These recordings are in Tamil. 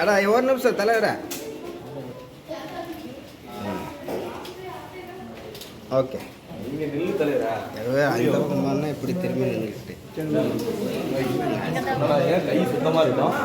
அடா ஒரு நிமிஷம் தலைவர. ஓகே இங்கே நில்லு தலைவரா. அந்த பக்கமான இப்படி திரும்பி நின்றுக்கிட்டு ஏன் கை சுத்தமாக இருக்கும்.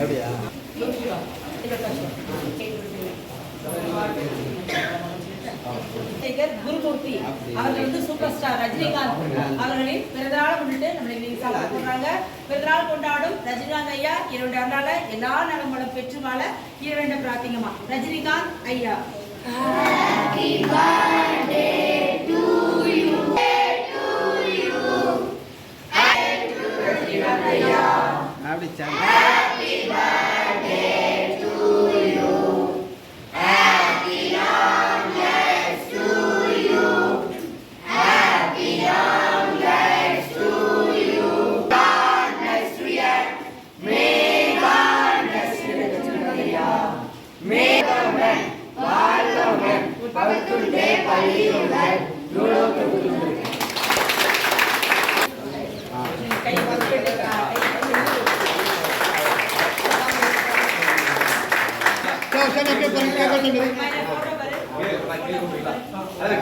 அப்படியா? குருமூர்த்தி அவர்கள் வந்து சூப்பர் ஸ்டார் ரஜினிகாந்த் அவர்களின் பிறந்தநாள் முன்னிட்டு நம்மளை சாப்பிடுறாங்க. பிறந்தநாள் கொண்டாடும் ரஜினிகாந்த் ஐயா இரண்டு நாளால எல்லா நலங்களும் பெற்று வாழ இரண்டு பிரார்த்திங்கம்மா. ரஜினிகாந்த் ஐயா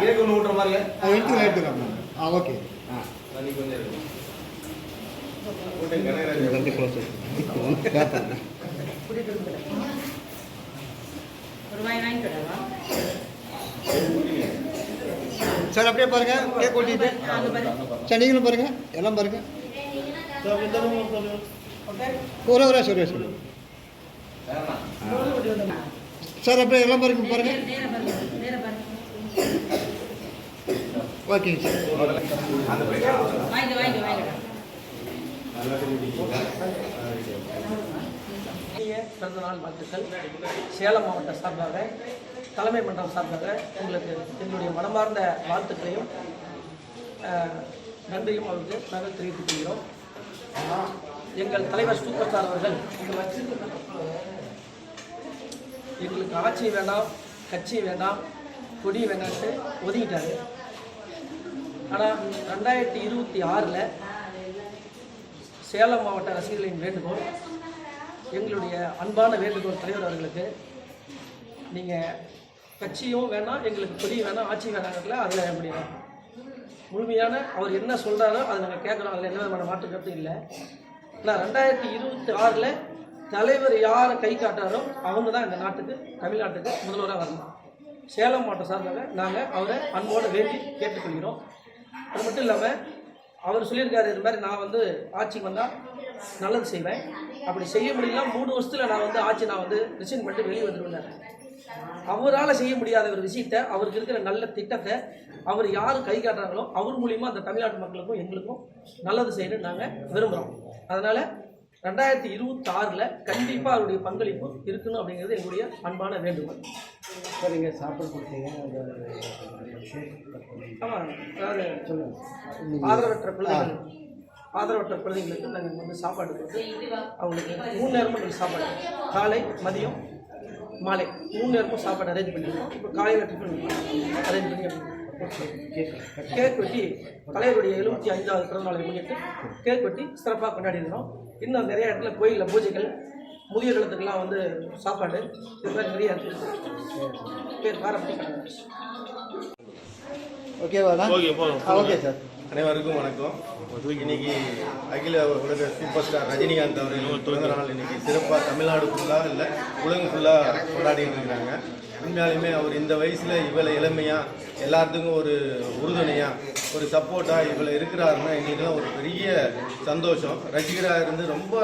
கேக் ஒன்று ஊட்டுற மாதிரி ஓகே. சார் அப்படியே பாருங்க, கேக் ஓட்டிட்டு சார் நீங்களும் பாருங்க, எல்லாம் பாருங்க. ஒரு சுரேஷ் சார் அப்படியே எல்லாம் பாருங்க பாருங்க. ஓகேங்க சார். பிறந்தநாள் வாழ்த்துக்கள். சேலம் மாவட்ட சார்பாக தலைமை மன்றம் சார்பாக உங்களுக்கு எங்களுடைய மனமார்ந்த வாழ்த்துக்களையும் நன்றியும் அவருக்கு நாங்கள் தெரிவித்துக் கொள்கிறோம். எங்கள் தலைவர் சூப்பர் ஸ்டார் அவர்கள் எங்களுக்கு ஆட்சி வேண்டாம், கட்சி வேண்டாம், கொடி வேண்டாம்ட்டு ஒதுக்கிட்டாரு. ஆனால் 2026 சேலம் மாவட்ட ரசிகர்களின் வேண்டுகோள், எங்களுடைய அன்பான வேண்டுகோள் தலைவர் அவர்களுக்கு, நீங்கள் கட்சியும் வேணாம், எங்களுக்கு கொடி வேணாம், ஆட்சி வேணாங்கல, அதில் என்னுடைய முழுமையான அவர் என்ன சொல்கிறாரோ அதை நாங்கள் கேட்குறோம். அதில் என்ன விதமான மாற்று கருத்து இல்லை. ஆனால் 2026 தலைவர் யாரை கை காட்டுறாரோ அவங்க தான் இந்த நாட்டுக்கு, தமிழ்நாட்டுக்கு முதல்வராக வரணும். சேலம் மாவட்ட சார்பாக நாங்கள் அவரை அன்போடு வேண்டி கேட்டுக்கொள்கிறோம். அது மட்டும் இல்லாமல் அவர் சொல்லியிருக்காரு, இது மாதிரி நான் வந்து ஆட்சிக்கு வந்தால் நல்லது செய்வேன், அப்படி செய்ய முடியல 3 வருஷத்தில் நான் வந்து ரிசைன் பண்ணிட்டு வெளியே வந்துடுவேன். அவரால் செய்ய முடியாத ஒரு விஷயத்தை, அவருக்கு இருக்கிற நல்ல திட்டத்தை அவர் யார் கை காட்டுறாங்களோ அவர் மூலிமா அந்த தமிழ்நாட்டு மக்களுக்கும் எங்களுக்கும் நல்லது செய்யணும்னு நாங்கள் விரும்புகிறோம். அதனால் 2026 கண்டிப்பாக அவருடைய பங்களிப்பு இருக்கணும் அப்படிங்கிறது எங்களுடைய அன்பான வேண்டுகோள். சார் நீங்கள் சாப்பாடு கொடுத்தீங்க. ஆமாம், அதாவது சொல்லுங்கள், ஆதரவற்ற குழந்தைங்களுக்கு நாங்கள் வந்து சாப்பாடு கொடுத்து அவங்களுக்கு 3 நேரமும் சாப்பாடு, காலை மதியம் மாலை 3 நேரமும் சாப்பாடு அரேஞ்ச் பண்ணியிருக்கோம். இப்போ காலையில் டிஃபன் அரேஞ்ச் பண்ணி கேக் வெட்டி தலைவருடைய 75வது பிறந்தநாளை முன்னிட்டு கேக் வெட்டி சிறப்பாக கொண்டாடிருக்கிறோம். இன்னும் நிறைய இடத்துல கோயிலில் பூஜைகள், முதியோர் இல்லத்துக்கெல்லாம் வந்து சாப்பாடு, இது மாதிரி நிறைய பேர் பாராட்டி. ஓகேவா? Okay sir. அனைவருக்கும் வணக்கம். இன்னைக்கு அகில உலக சூப்பர் ஸ்டார் ரஜினிகாந்த் அவர்கள் பிறந்த நாள் இன்னைக்கு சிறப்பாக தமிழ்நாடு ஃபுல்லாக இல்லை உலகம் ஃபுல்லாக கொண்டாடிட்டு இருக்கிறாங்க. உண்மையாலுமே அவர் இந்த வயசில் இவ்வளோ இளமையாக எல்லாத்துக்கும் ஒரு உறுதுணையாக ஒரு சப்போர்ட்டாக இவ்வளோ இருக்கிறாருன்னா எங்களுக்குலாம் ஒரு பெரிய சந்தோஷம். ரசிகராக இருந்து ரொம்ப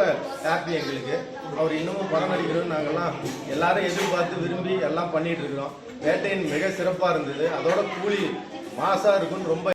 ஹாப்பி எங்களுக்கு. அவர் இன்னமும் படம் நடிக்கணும்னு நாங்கள்லாம் எல்லாரும் எதிர்பார்த்து விரும்பி எல்லாம் பண்ணிகிட்டு இருக்கிறோம். வேட்டையின் மிக சிறப்பாக இருந்தது. அதோட கூலி மாசாக இருக்குன்னு ரொம்ப